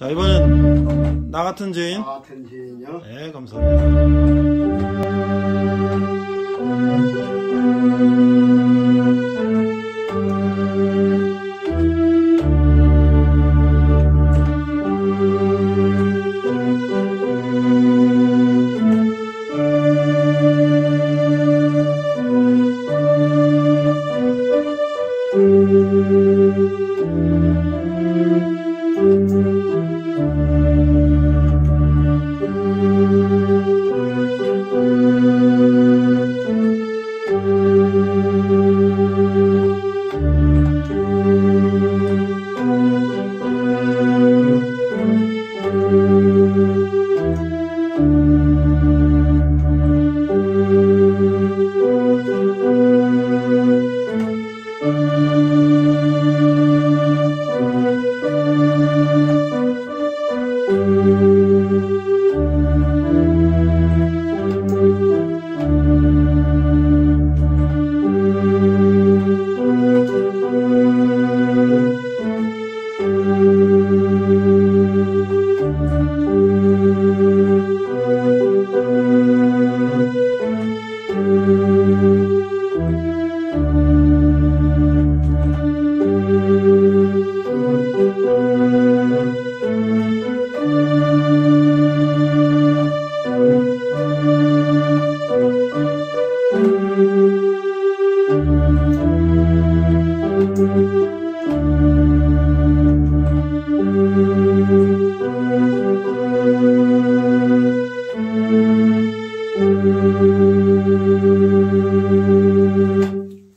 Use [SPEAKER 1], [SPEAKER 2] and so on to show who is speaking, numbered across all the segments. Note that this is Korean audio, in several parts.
[SPEAKER 1] 자, 이번엔 나 같은 죄인.
[SPEAKER 2] 나 같은 죄인요?
[SPEAKER 1] 네, 감사합니다.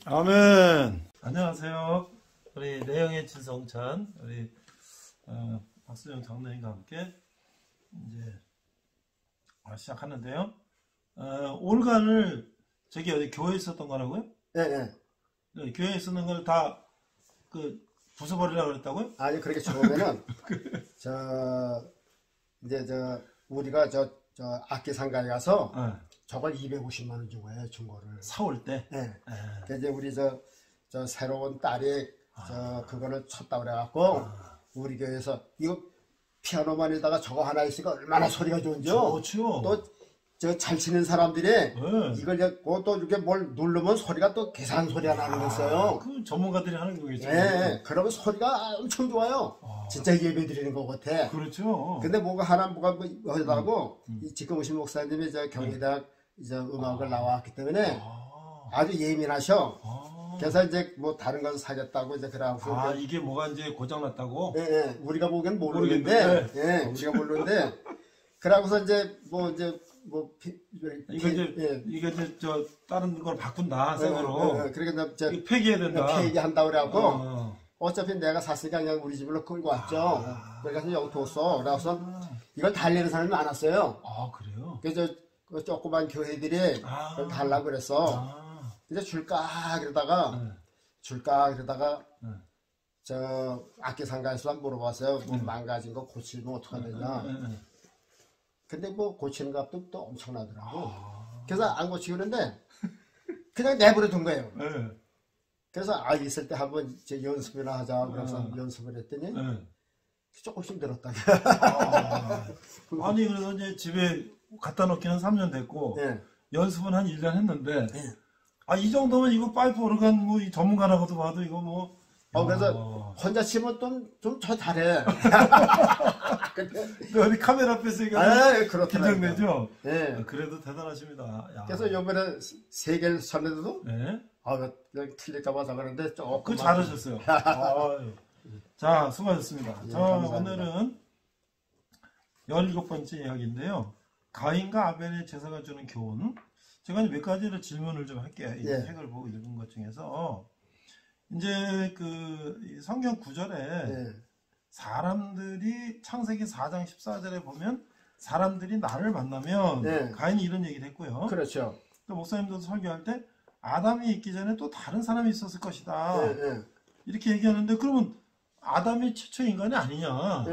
[SPEAKER 1] 아멘. 안녕하세요. 우리 내영의 진성찬, 우리 박수영 장로님과 함께 이제 시작하는데요. 올간을 저기 어디 교회에 있었던 거라고요?
[SPEAKER 2] 네.
[SPEAKER 1] 네, 교회에 쓰는 걸 다 부숴버리려고 그랬다고요?
[SPEAKER 2] 아니, 그렇게 처음에는, 우리가 악기 상가에 가서 저걸 250만 원 주고 해, 중고를.
[SPEAKER 1] 사올 때?
[SPEAKER 2] 네. 그래서 이제 우리 새로운 딸이 그거를 쳤다 그래갖고, 우리 교회에서 이거 피아노만에다가 저거 하나 있으니까 얼마나 소리가 좋은지요?
[SPEAKER 1] 좋죠.
[SPEAKER 2] 또, 잘 치는 사람들이 이걸 또 이렇게 뭘 누르면 소리가 또 계산 소리가 나는 거 있어요.
[SPEAKER 1] 그 전문가들이 하는 거겠죠.
[SPEAKER 2] 네, 그러면 소리가 엄청 좋아요. 진짜 예배 드리는 것 같아.
[SPEAKER 1] 그렇죠.
[SPEAKER 2] 근데 뭐가 하다고 지금 오신 목사님이 경희대학 음악을 나왔기 때문에 아주 예민하셔. 그래서 이제 뭐 다른 거 사겠다고 이제 그러고.
[SPEAKER 1] 이게 뭐가 이제 고장났다고?
[SPEAKER 2] 네, 우리가 보기엔 모르는데. 네, 우리가 모르는데. 그러고서
[SPEAKER 1] 이거 이제 다른 걸 바꾼다, 새 거로.
[SPEAKER 2] 그러니까
[SPEAKER 1] 폐기해야 된다.
[SPEAKER 2] 폐기한다고 그래갖고. 어차피 내가 샀으니까 그냥 우리 집으로 끌고 왔죠. 그래서 여기 뒀어. 그래서 이걸 달리는 사람이 많았어요.
[SPEAKER 1] 그래요?
[SPEAKER 2] 그래서 그 조그만 교회들이 그걸 달라고 그랬어. 그래서 줄까 그러다가 악기 상가에서 물어봤어요. 뭐 망가진 거 고치면 어떡하느냐. 근데 뭐 고치는 값도 또 엄청나더라고. 그래서 안 고치고 그러는데 그냥 내버려 둔 거예요. 그래서 있을 때 한번 연습이나 하자. 그래서 연습을 했더니 조금씩 늘었다.
[SPEAKER 1] 아니 그래서 이제 집에 갖다 놓기는 3년 됐고 연습은 한 1년 했는데 이 정도면 이거 파이프 오르간 뭐 전문가라고도 봐도 이거 뭐
[SPEAKER 2] 그래서 혼자 치면 좀 더 잘해.
[SPEAKER 1] 근데 어디 카메라 앞에서 이거 긴장되죠?
[SPEAKER 2] 네.
[SPEAKER 1] 그래도 대단하십니다.
[SPEAKER 2] 그래서 요번에 세계를 선에도 그냥 틀릴까봐 그러는데 조금
[SPEAKER 1] 잘하셨어요. 자, 수고하셨습니다. 자, 오늘은 17번째 이야기인데요. 가인과 아벨의 제사가 주는 교훈. 제가 몇 가지를 질문을 좀 할게요. 이 책을 보고 읽은 것 중에서. 이제 성경 구절에 사람들이 창세기 4장 14절에 보면 사람들이 나를 만나면 가인이 이런 얘기를 했고요.
[SPEAKER 2] 그렇죠.
[SPEAKER 1] 또 목사님도 설교할 때 아담이 있기 전에 또 다른 사람이 있었을 것이다. 이렇게 얘기하는데 그러면 아담이 최초 인간이 아니냐?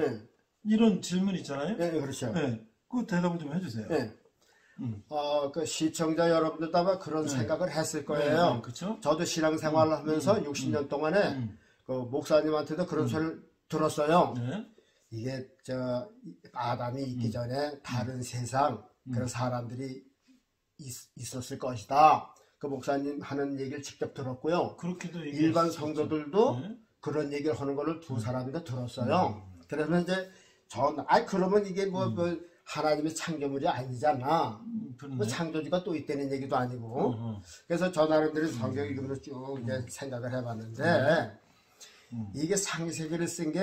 [SPEAKER 1] 이런 질문 있잖아요.
[SPEAKER 2] 그렇죠.
[SPEAKER 1] 그 대답을 좀 해주세요.
[SPEAKER 2] 그 시청자 여러분들도 아마 그런 생각을 했을 거예요.
[SPEAKER 1] 그렇죠?
[SPEAKER 2] 저도 신앙생활을 하면서 60년 동안에 그 목사님한테도 그런 소리를 들었어요. 이게 저 아담이 있기 전에 다른 세상 그런 사람들이 있었을 것이다. 그 목사님 하는 얘기를 직접 들었고요.
[SPEAKER 1] 그렇게도
[SPEAKER 2] 일반 성도들도 그런 얘기를 하는 거를 두 사람이나 들었어요. 그래서 이제 그러면 이게 뭐 하나님의 창조물이 아니잖아. 뭐 창조주가 또 있다는 얘기도 아니고. 그래서 저 나름대로 성경 읽으면서 쭉 이제 생각을 해봤는데, 이게 창세기를 쓴 게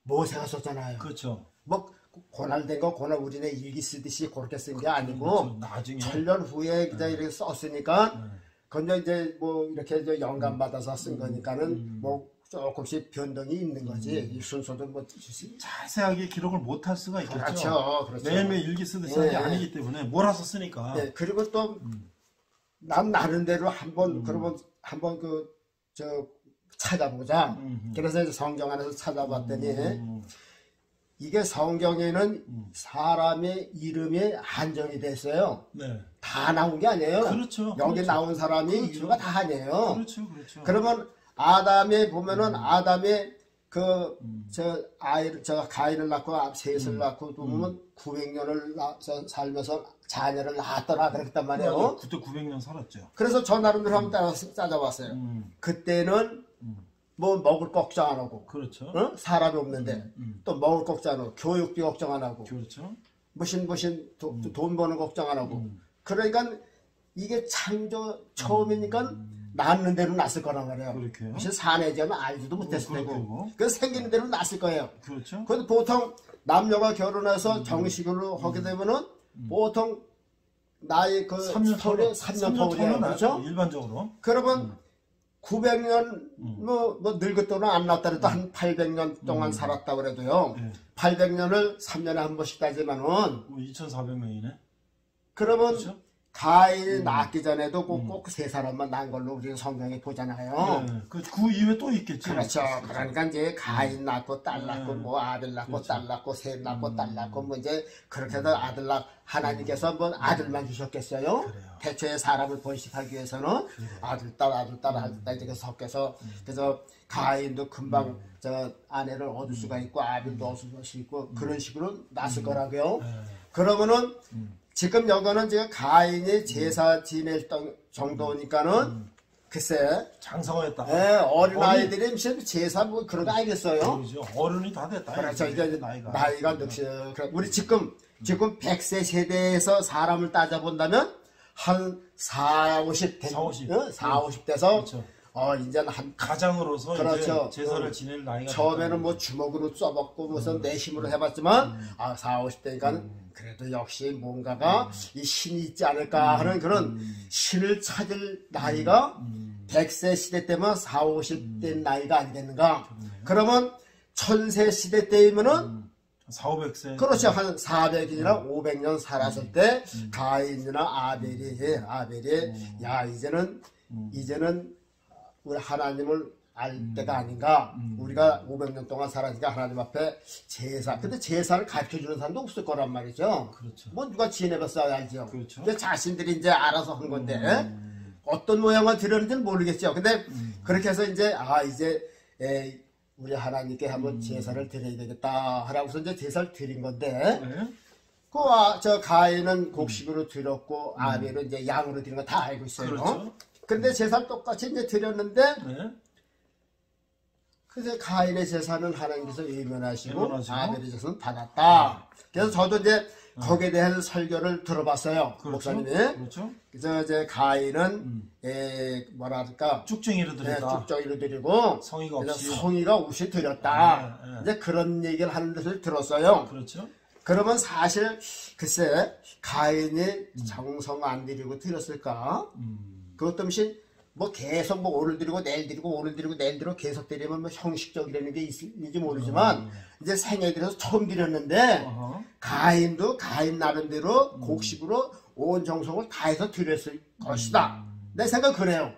[SPEAKER 2] 모세가 썼잖아요.
[SPEAKER 1] 그렇죠.
[SPEAKER 2] 뭐 고날된 거 우리네 일기 쓰듯이 그렇게 쓴 게 아니고,
[SPEAKER 1] 그렇죠. 나중에
[SPEAKER 2] 천년 후에 그냥 이렇게 썼으니까, 그건 이제 뭐 이렇게 영감 받아서 쓴 거니까는 뭐 조금씩 변동이 있는 거지. 이 순서도 뭐
[SPEAKER 1] 자세하게 기록을 못할 수가 있겠죠.
[SPEAKER 2] 그렇죠.
[SPEAKER 1] 매일매일 일기 쓰듯이 하는 게 아니기 때문에 몰아서 쓰니까.
[SPEAKER 2] 네, 그리고 또 난 나름대로 한번 그러면 한번 찾아보자. 그래서 이제 성경 안에서 찾아봤더니 이게 성경에는 사람의 이름이 한정이 됐어요.
[SPEAKER 1] 네.
[SPEAKER 2] 다 나온 게 아니에요.
[SPEAKER 1] 그렇죠.
[SPEAKER 2] 여기
[SPEAKER 1] 그렇죠.
[SPEAKER 2] 나온 사람이
[SPEAKER 1] 그렇죠.
[SPEAKER 2] 이유가 다 아니에요.
[SPEAKER 1] 그렇죠.
[SPEAKER 2] 그러면 아담에 보면은 아담의 가인을 낳고 셋을 낳고 보면 900년을 살면서 자녀를 낳았더라 그랬단 말이에요.
[SPEAKER 1] 그때 900년 살았죠.
[SPEAKER 2] 그래서 저 나름대로 한번 따져봤어요. 그때는 뭐 먹을 걱정 안 하고,
[SPEAKER 1] 그렇죠.
[SPEAKER 2] 사람이 없는데 또 먹을 걱정 안 하고, 교육비 걱정 안 하고,
[SPEAKER 1] 그렇죠.
[SPEAKER 2] 무슨 돈 버는 걱정 안 하고. 그러니까 이게 창조 처음이니까 낳는 대로 낳았을 거란 말이에요.
[SPEAKER 1] 그렇게요.
[SPEAKER 2] 무슨 사내자는 알지도 못했을 테고. 그래서 생기는 대로 낳았을 거예요.
[SPEAKER 1] 그렇죠.
[SPEAKER 2] 그런데 보통 남녀가 결혼해서 정식으로 하게 되면은 보통 나이
[SPEAKER 1] 3년
[SPEAKER 2] 터울이에요. 그렇죠?
[SPEAKER 1] 일반적으로.
[SPEAKER 2] 그러면 900년 뭐 늙었다는 안 낳았다 해도 한 800년 동안 살았다 그래도요. 800년을 3년에 한 번씩 따지면은
[SPEAKER 1] 2400명이네.
[SPEAKER 2] 그러면
[SPEAKER 1] 그렇죠?
[SPEAKER 2] 가인이 낳기 전에도 꼭 세 사람만 낳은 걸로 우리가 성경에 보잖아요.
[SPEAKER 1] 네. 그 이후에 또 있겠죠.
[SPEAKER 2] 그렇죠. 그러니까 이제 가인 낳고 딸 낳고 뭐 아들 낳고 그렇죠. 딸 낳고 셋 낳고 딸 낳고 뭐 이제 그렇게 해서 아들 하나님께서 뭐 아들만 주셨겠어요?
[SPEAKER 1] 그래요.
[SPEAKER 2] 대체의 사람을 번식하기 위해서는 아들 딸 이렇게 섞여서 그래서 가인도 금방 저 아내를 얻을 수가 있고 아들도 얻을 수 있고 그런 식으로 낳았을 거라고요. 그러면은 지금 여기는 지금 가인이 제사 지낼 정도니까는 글쎄
[SPEAKER 1] 장성했다.
[SPEAKER 2] 네, 어린아이들이 무슨 제사 뭐 그런 거 알겠어요?
[SPEAKER 1] 그렇죠. 어른이 다 됐다.
[SPEAKER 2] 그렇죠. 이제 나이가 늑실. 우리 지금 100세 세대에서 사람을 따져본다면 한 40, 50 돼서
[SPEAKER 1] 그렇죠.
[SPEAKER 2] 이제는 한
[SPEAKER 1] 가장으로서
[SPEAKER 2] 그렇죠.
[SPEAKER 1] 이제 제사를 지낼 나이가
[SPEAKER 2] 처음에는 뭐 주먹으로 써먹고 무슨 내심으로 해봤지만 40, 50대니까 그래도 역시 뭔가가 이 신이 있지 않을까 하는 그런 신을 찾을 나이가 100세 시대 때면 40, 50대 나이가 안 됐는가? 그러면 1000세 시대 때이면은
[SPEAKER 1] 400, 500세.
[SPEAKER 2] 그렇죠. 한 400이나 500년 살았을 때 가인이나 아벨이 야 이제는 우리 하나님을 알 때가 아닌가. 우리가 500년 동안 살았으니까 하나님 앞에 제사. 근데 제사를 가르쳐주는 사람도 없을 거란 말이죠.
[SPEAKER 1] 그렇죠.
[SPEAKER 2] 뭐 누가 지내봤어야 알죠.
[SPEAKER 1] 그렇죠.
[SPEAKER 2] 자신들이 이제 알아서 한 건데 어떤 모양을 드렸는지는 모르겠죠. 근데 그렇게 해서 이제 우리 하나님께 한번 제사를 드려야 되겠다 하라고서 이제 제사를 드린 건데 저 가인은 곡식으로 드렸고 아벨은 이제 양으로 드린 거 다 알고 있어요.
[SPEAKER 1] 그렇죠.
[SPEAKER 2] 근데 제사를 똑같이 이제 드렸는데 그래서 가인의 제사는 하나님께서 외면하시고 아벨의 제사는 받았다. 그래서 저도 이제 거기에 대한 설교를 들어봤어요.
[SPEAKER 1] 그렇죠.
[SPEAKER 2] 목사님이.
[SPEAKER 1] 그렇죠.
[SPEAKER 2] 그래서 이제 가인은 뭐랄까
[SPEAKER 1] 쭉쟁이로 드렸다.
[SPEAKER 2] 쭉쟁이로 드리고 성의가 없이 드렸다. 이제 그런 얘기를 하는 것을 들었어요.
[SPEAKER 1] 그렇죠.
[SPEAKER 2] 그러면 사실 글쎄 가인이 정성 안 드리고 드렸을까? 그것도 없이 뭐 계속 뭐 오늘 드리고 내일 드리고 오늘 드리고 내일 드리고 계속 드리면 뭐 형식적이라는 게 있을지 모르지만 이제 생애 들어서 처음 드렸는데 가인도 가인 나름대로 곡식으로 온 정성을 다해서 드렸을 것이다. 내 생각 그래요.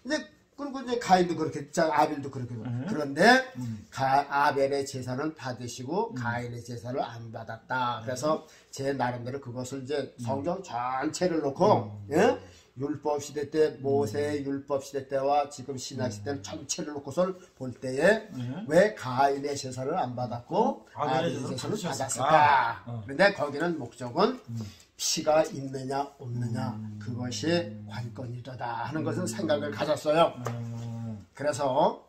[SPEAKER 2] 이제 그리고 이제 가인도 그렇게 아벨도 그렇게 그런데 아벨의 제사는 받으시고 가인의 제사를 안 받았다. 그래서 제 나름대로 그것을 이제 성경 전체를 놓고 율법 시대 때 모세의 율법 시대 때와 지금 신약 시대를 전체를 놓고서 볼 때에 왜 가인의 제사를 안 받았고 아벨의 제사를 받았을까? 그런데 거기는 목적은 피가 있느냐 없느냐 그것이 관건이다 하는 것은 생각을 가졌어요. 그래서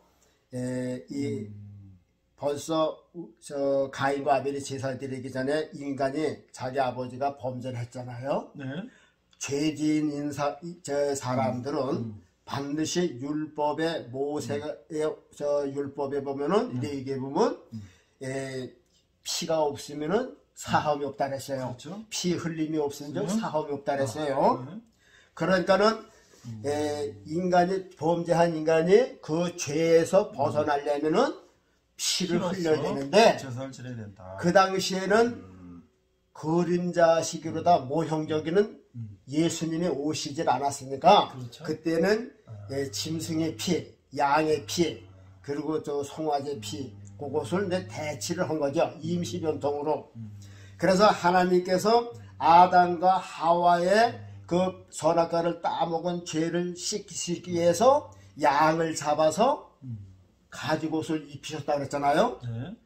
[SPEAKER 2] 벌써 저 가인과 아벨이 제사를 드리기 전에 인간이 자기 아버지가 범죄를 했잖아요.
[SPEAKER 1] 네.
[SPEAKER 2] 죄지인 사람들은 반드시 율법에 모세의 율법에 보면은 레위기에 보면 피가 없으면은 사함이 없다 그랬어요.
[SPEAKER 1] 그렇죠.
[SPEAKER 2] 피 흘림이 없으면 사함이 없다 그랬어요. 그러니까는 인간이 범죄한 인간이 그 죄에서 벗어나려면은 피를 흘려야 되는데
[SPEAKER 1] 제사를 지내야 된다.
[SPEAKER 2] 그 당시에는 그림자식으로다 모형적인 예수님이 오시질 않았으니까
[SPEAKER 1] 그렇죠.
[SPEAKER 2] 그때는 짐승의 피, 양의 피, 그리고 저 송아지 피 그것을 대치를 한 거죠. 임시변통으로. 그래서 하나님께서 아담과 하와의 그 선악과를 따먹은 죄를 씻기 위해서 양을 잡아서 가죽옷을 입히셨다고 그랬잖아요.
[SPEAKER 1] 네.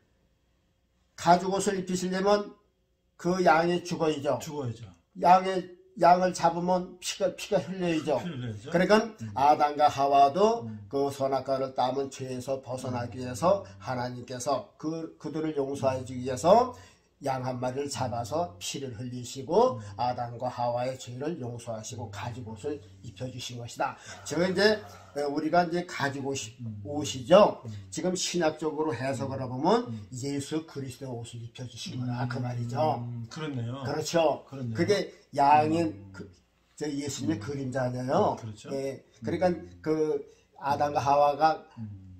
[SPEAKER 2] 가죽옷을 입히시려면 그 양이 죽어야죠.
[SPEAKER 1] 죽어야죠.
[SPEAKER 2] 양을 잡으면 피가 흘려야죠. 그러니까 아담과 하와도 그 선악과를 따면 죄에서 벗어나기 위해서 하나님께서 그들을 용서하기 위해서 양 한 마리를 잡아서 피를 흘리시고 아담과 하와의 죄를 용서하시고 가죽옷을 입혀주신 것이다. 저 이제 우리가 이제 가죽옷이죠. 지금 신학적으로 해석을 해보면 예수 그리스도의 옷을 입혀주신 거다 그 말이죠.
[SPEAKER 1] 그렇네요.
[SPEAKER 2] 그렇죠.
[SPEAKER 1] 그렇네요.
[SPEAKER 2] 그게 양의 저 예수님의 그림자네요.
[SPEAKER 1] 그렇죠.
[SPEAKER 2] 그러니까 그 아담과 하와가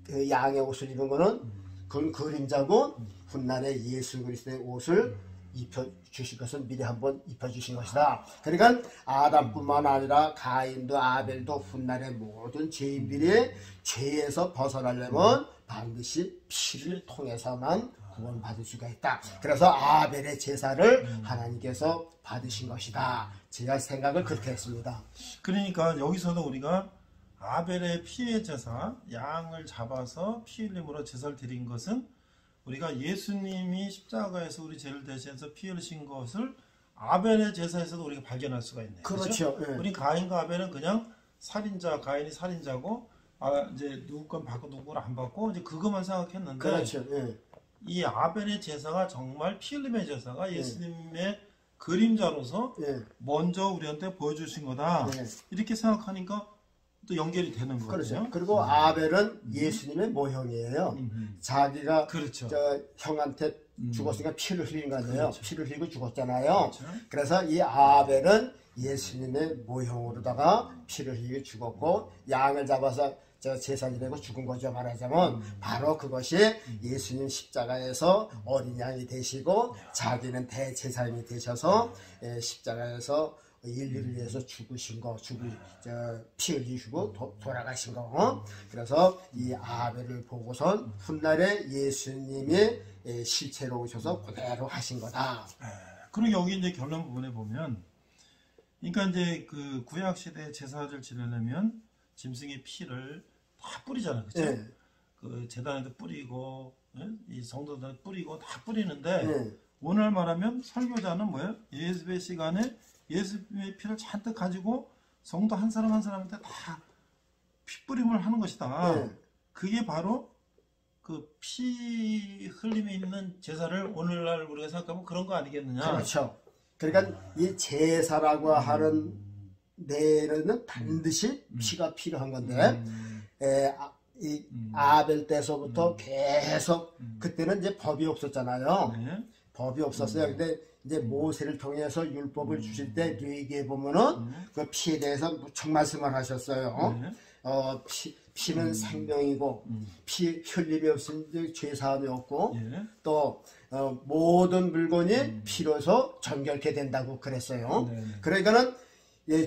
[SPEAKER 2] 그 양의 옷을 입은 거는 그건 그림자고 훗날에 예수 그리스도의 옷을 입혀주실 것은 미리 한번 입혀주신 것이다. 그러니까 아담뿐만 아니라 가인도 아벨도 훗날의 모든 죄인들이 죄에서 벗어나려면 반드시 피를 통해서만 구원받을 수가 있다. 그래서 아벨의 제사를 하나님께서 받으신 것이다. 제가 생각을 그렇게 했습니다.
[SPEAKER 1] 그러니까 여기서도 우리가 아벨의 피의 제사, 양을 잡아서 피 흘림으로 제사를 드린 것은 우리가 예수님이 십자가에서 우리 죄를 대신해서 피 흘리신 것을 아벨의 제사에서도 우리가 발견할 수가 있네요.
[SPEAKER 2] 그렇죠.
[SPEAKER 1] 그렇죠? 우리 가인과 아벨은 그냥 살인자, 가인이 살인자고 이제 누구 건 받고 누구 건 안 받고 이제 그것만 생각했는데
[SPEAKER 2] 그렇죠.
[SPEAKER 1] 이 아벨의 제사가 정말 피 흘림의 제사가 예수님의 그림자로서 먼저 우리한테 보여주신 거다. 이렇게 생각하니까 또 연결이 되는 거죠.
[SPEAKER 2] 그렇죠. 그리고 아벨은 예수님의 모형이에요. 자기가
[SPEAKER 1] 그렇죠.
[SPEAKER 2] 저 형한테 죽었으니까 피를 흘린 거 아니에요.
[SPEAKER 1] 그렇죠.
[SPEAKER 2] 피를 흘리고 죽었잖아요.
[SPEAKER 1] 그렇죠.
[SPEAKER 2] 그래서 이 아벨은 예수님의 모형으로다가 피를 흘리고 죽었고 양을 잡아서 저 제사 지내고 죽은 거죠. 말하자면 바로 그것이 예수님 십자가에서 어린 양이 되시고 자기는 대제사장이 되셔서 십자가에서 인류를 위해서 죽으신 거, 피 흘리시고 돌아가신 거. 그래서 이 아벨을 보고선 훗날에 예수님이 실체로 오셔서 그대로 하신 거다.
[SPEAKER 1] 그리고 여기 이제 결론 부분에 보면, 그러니까 이제 그 구약 시대 제사를 지내려면 짐승의 피를 다 뿌리잖아요, 그렇죠? 그 제단에도 뿌리고, 이 성도들에 뿌리고 다 뿌리는데 오늘 말하면 설교자는 뭐예요? 예수의 시간에 예수님의 피를 잔뜩 가지고 성도 한 사람 한 사람한테 다 피뿌림을 하는 것이다. 그게 바로 그 피 흘림이 있는 제사를 오늘날 우리가 생각하면 그런 거 아니겠느냐.
[SPEAKER 2] 그렇죠. 그러니까 이 제사라고 하는 데는 반드시 피가 필요한 건데 이 아벨 때서부터 계속 그때는 이제 법이 없었잖아요. 법이 없었어요. 근데 이제 모세를 통해서 율법을 주실 때 레위기에 보면은 그 피에 대해서 무척 말씀을 하셨어요. 피는 생명이고 피 흘림이 없으면 죄사함이 없고 또 모든 물건이 피로서 정결케 된다고 그랬어요. 그러니까는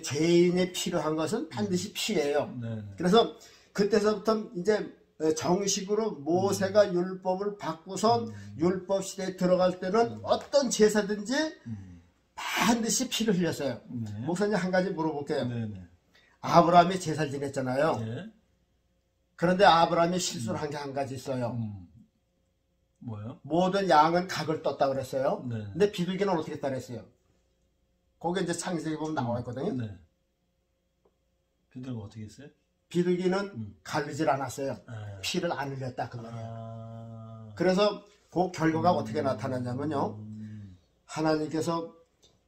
[SPEAKER 2] 죄인이 필요한 것은 반드시 피예요. 그래서 그때서부터 이제 정식으로 모세가 율법을 바꾸서 율법 시대에 들어갈 때는 어떤 제사든지 반드시 피를 흘렸어요. 목사님 한 가지 물어볼게요. 아브라함이 제사를 지냈잖아요.
[SPEAKER 1] 네.
[SPEAKER 2] 그런데 아브라함이 실수를 한 게 한 가지 있어요.
[SPEAKER 1] 뭐요?
[SPEAKER 2] 모든 양은 각을 떴다 그랬어요.
[SPEAKER 1] 네.
[SPEAKER 2] 근데 비둘기는 어떻게 했다 그랬어요? 거기 이제 창세기 보면 나와 있거든요.
[SPEAKER 1] 네. 비둘기가 어떻게 했어요?
[SPEAKER 2] 비둘기는 가르질 않았어요.
[SPEAKER 1] 네.
[SPEAKER 2] 피를 안 흘렸다 그 말이에요.
[SPEAKER 1] 아...
[SPEAKER 2] 그래서 그 결과가 어떻게 나타났냐면요. 하나님께서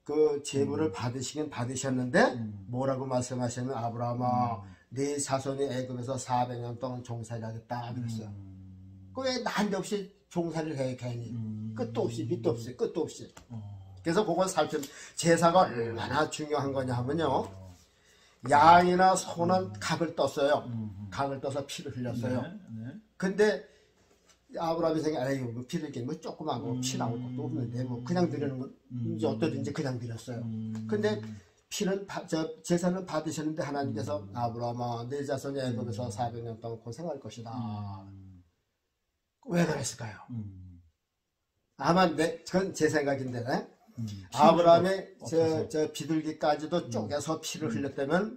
[SPEAKER 2] 그 제물을 받으시긴 받으셨는데 뭐라고 말씀하시면 아브라함아 네 자손이 애굽에서 400년 동안 종살이 하겠다 그랬어요. 왜 난데없이 종살이를 해 괜히 끝도 없이 밑도 없이 끝도 없이. 그래서 그걸 살펴 제사가 얼마나 중요한 거냐 하면요. 양이나 소는 각을 떴어요. 각을 떠서 피를 흘렸어요.
[SPEAKER 1] 네.
[SPEAKER 2] 근데 아브라함이 생각해, 에이, 뭐 피들기 뭐 조그만 거, 피 나올 것도 없는데, 뭐, 그냥 드리는 건, 이제 어떠든지 그냥 드렸어요. 근데 피는, 제사는 받으셨는데 하나님께서 아브라함아, 내 자손이 애굽에서 400년 동안 고생할 것이다. 왜 그랬을까요? 아마 그건 제 생각인데, 아브라함의 저 비둘기까지도 쪼개서 피를 흘렸다면,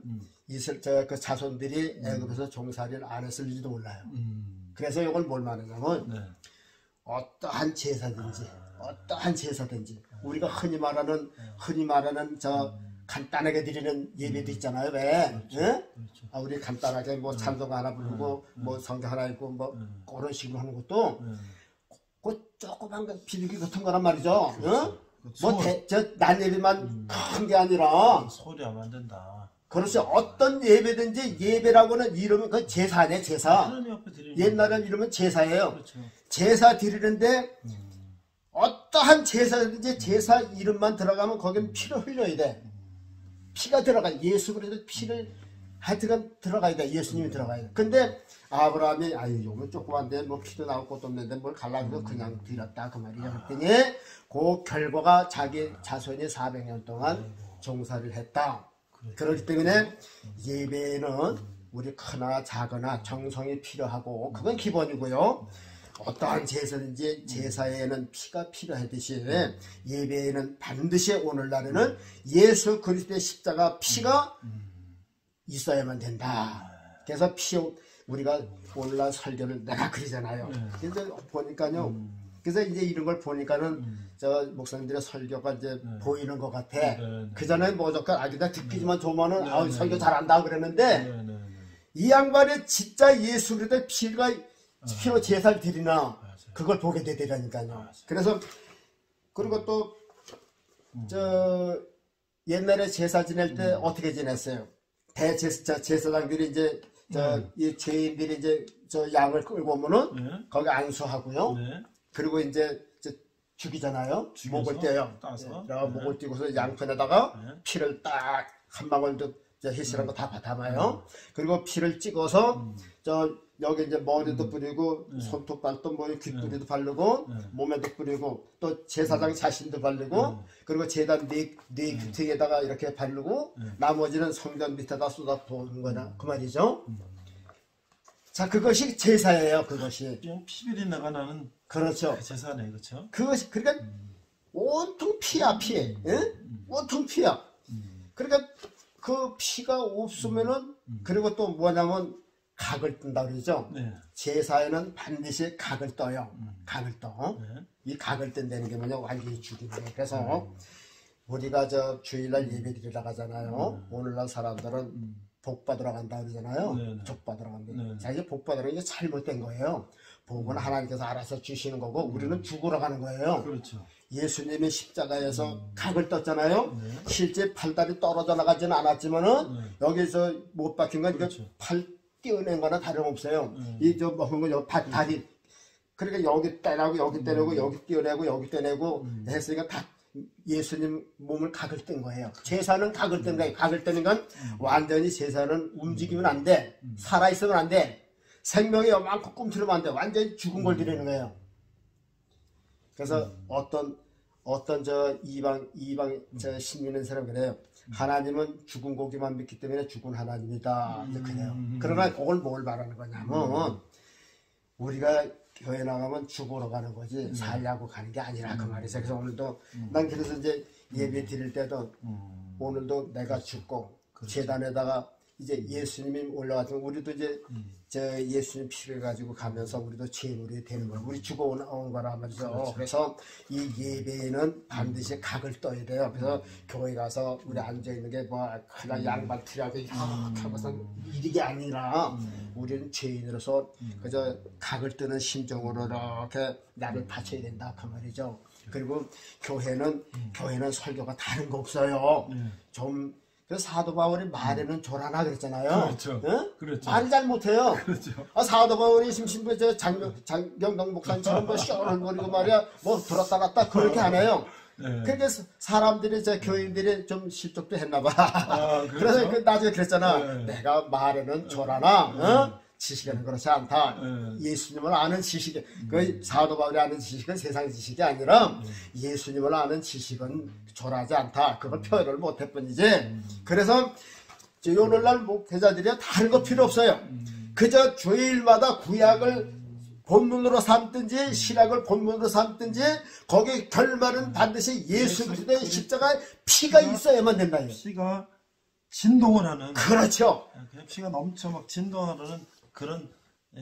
[SPEAKER 2] 그 자손들이 애굽에서 종살이를 안 했을지도 몰라요. 그래서 이걸 뭘 말하냐면 어떠한 제사든지 우리가 흔히 말하는 저 간단하게 드리는 예배도 있잖아요. 왜?
[SPEAKER 1] 그렇죠.
[SPEAKER 2] 예? 우리 간단하게 뭐 찬송 하나 부르고 뭐 성경 하나 읽고 뭐 그런 식으로 하는 것도 그 조그만 비둘기 같은 거란 말이죠.
[SPEAKER 1] 그렇죠.
[SPEAKER 2] 난 예배만 큰 게 아니라
[SPEAKER 1] 소리 하면 안 된다.
[SPEAKER 2] 그렇죠. 어떤 예배든지 예배라고는 이름은 그 제사네, 제사. 옛날에는 이름은 제사예요.
[SPEAKER 1] 그렇죠.
[SPEAKER 2] 제사 드리는데 어떠한 제사든지 제사 이름만 들어가면 거기는 피를 흘려야 돼. 피가 들어가. 예수 그리스도 피를 하여튼간 들어가야 돼. 예수님이 들어가야 돼. 근데 아브라함이 아유 요거 조그만데 뭐 피도 나올 것도 없는데 뭘 갈라고 그냥 드렸다 그 말이야. 그랬더니 그 결과가 자기 자손이 400년 동안 종살이를 했다. 그렇기 때문에 예배는 우리 크나 작거나 정성이 필요하고 그건 기본이고요. 어떠한 제사든지 제사에는 피가 필요하듯이 예배에는 반드시 오늘날에는 예수 그리스도의 십자가 피가 있어야만 된다. 그래서 우리가 오늘날 설교를 내가 그리잖아요. 그래서 보니까요. 그래서 이제 이런 걸 보니까는 저 목사님들의 설교가 이제 보이는 것 같아. 그전에 무조건 아기다 듣기만 좋으면은 설교 잘한다 그랬는데 이 양반이 진짜 예수 그리스도의 피로 제사를 드리나 그걸 보게 되더라니까요. 그래서 그리고 또 저 옛날에 제사 지낼 때 어떻게 지냈어요? 제사장들이 이제 이 죄인들이 이제 저 양을 끌고 오면은 거기 안수하고요. 그리고 이제 죽이잖아요. 목을 떼요. 목을 떼고서 양편에다가 피를 딱 한 방울도 희실한 거 다 담아요. 그리고 피를 찍어서 여기 이제 머리도 뿌리고 손톱 발톱 뭐 귓뿌리도 바르고 몸에도 뿌리고 또 제사장 자신도 바르고 그리고 제단 네 귀퉁이에다가 이렇게 바르고 나머지는 성전 밑에다 쏟아 부은 거다 그 말이죠. 자 그것이 제사예요. 그것이
[SPEAKER 1] 피비린 나가 나는
[SPEAKER 2] 그렇죠.
[SPEAKER 1] 제사네 그렇죠.
[SPEAKER 2] 그것이 그러니까 온통 피야 피, 예? 온통 피야. 그러니까 그 피가 없으면은 그리고 또 뭐냐면 각을 뜬다 그러죠. 제사에는 반드시 각을 떠요. 각을 떠. 이 각을 뜬다는 게 뭐냐 완전히 죽이는 거예요. 그래서 우리가 저 주일날 예배 드리러 가잖아요. 오늘날 사람들은 복 받으러 간다 그러잖아요. 족 받으러 간다. 자 이제 복 받으러 이게 잘못된 거예요. 복은 하나님께서 알아서 주시는 거고 우리는 죽으러 가는 거예요.
[SPEAKER 1] 그렇죠.
[SPEAKER 2] 예수님이 십자가에서 각을 떴잖아요. 실제 팔다리 떨어져 나가지는 않았지만은 여기서 못 박힌 건 그렇죠. 팔 띄어낸 거나 다름없어요. 이 저 먹은 거 다리 그러니까 여기 떼내고 여기 떼내고 여기 띄어내고 여기 떼내고 했으니까 다 예수님 몸을 각을 뜬 거예요. 제사는 각을 뜬 거예요. 각을 뜨는 건 완전히 제사는 움직이면 안 돼. 살아있으면 안 돼. 생명이 요만큼 꿈틀으면 안 돼. 완전히 죽은 걸 드리는 거예요. 그래서 어떤 저 이방 저 신 믿는 사람 그래요. 하나님은 죽은 고기만 믿기 때문에 죽은 하나님이다. 이제 그래요. 그러나 그걸 뭘 말하는 거냐면 우리가 교회 나가면 죽으러 가는 거지 살려고 가는 게 아니라 그 말이죠. 그래서 오늘도 난 그래서 이제 예배 드릴 때도 오늘도 내가 죽고 제단에다가 이제 예수님이 올라가서 우리도 이제 저 예수님 피를 가지고 가면서 우리도 제물이 되는 거예요. 우리 죽어온 거라 말이죠.
[SPEAKER 1] 그렇죠.
[SPEAKER 2] 그래서 이 예배에는 반드시 각을 떠야 돼요. 그래서 교회 가서 우리 앉아 있는 게 뭐 그냥 양반 티라고 이렇게 하고서 이게 아니라 우리는 죄인으로서 그저 각을 뜨는 심정으로 이렇게 나를 바쳐야 된다 그 말이죠. 그리고 교회는 설교가 다른 거 없어요. 좀 그 사도 바울이 말에는 조라나 그랬잖아요.
[SPEAKER 1] 그렇죠.
[SPEAKER 2] 응?
[SPEAKER 1] 그렇죠.
[SPEAKER 2] 말 잘 못해요.
[SPEAKER 1] 그렇죠.
[SPEAKER 2] 사도 바울이 심심해 저 장경당 목사님처럼 뭐 쇼얼거리고 말이야 뭐 들었다 놨다 그렇게 안 해요.
[SPEAKER 1] 네.
[SPEAKER 2] 그러니까 사람들이 저 교인들이 좀 실족도 했나봐.
[SPEAKER 1] 그렇죠.
[SPEAKER 2] 그래서 그 나중에 그랬잖아.
[SPEAKER 1] 네.
[SPEAKER 2] 내가 말에는 조라나 지식에는 그렇지 않다. 예수님을 아는 지식, 그 사도 바울이 아는 지식은 세상 지식이 아니라 예수님을 아는 지식은 조라지 않다. 그걸 표현을 못할 뿐이지. 그래서 오늘날 목회자들이 다른 거 필요 없어요. 그저 주일마다 구약을 본문으로 삼든지 신약을 본문으로 삼든지 거기 결말은 반드시 예수 그리스도의 십자가의 피가 있어야만 된다.
[SPEAKER 1] 피가 진동을 하는.
[SPEAKER 2] 그렇죠.
[SPEAKER 1] 그냥 피가 넘쳐 막 진동하는 그런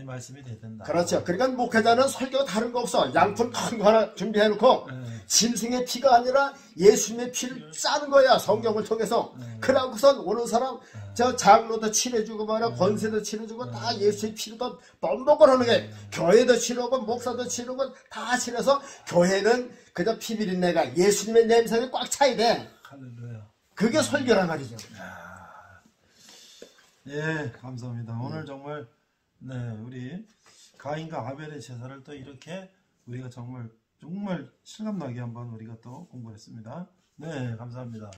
[SPEAKER 1] 말씀이 돼야 된다.
[SPEAKER 2] 그렇죠. 그러니까 목회자는 설교 다른 거 없어. 양푼 큰 거 하나 준비해놓고 짐승의 피가 아니라 예수님의 피를 짜는 거야. 성경을 통해서. 그러고선 오는 사람 저 장로도 치료주고 말이야 권세도 치료주고 다 예수의 피로 더 뻔뻔 하는 게 교회도 치료고 목사도 치료고 다 치료해서 교회는 그저 피 비린내가 예수님의 냄새가 꽉 차야 돼.
[SPEAKER 1] 할렐루야.
[SPEAKER 2] 그게 설교란 말이죠.
[SPEAKER 1] 예, 감사합니다. 오늘 정말 네, 우리 가인과 아벨의 제사를 또 이렇게 우리가 정말 실감나게 한번 우리가 또 공부했습니다. 네, 감사합니다.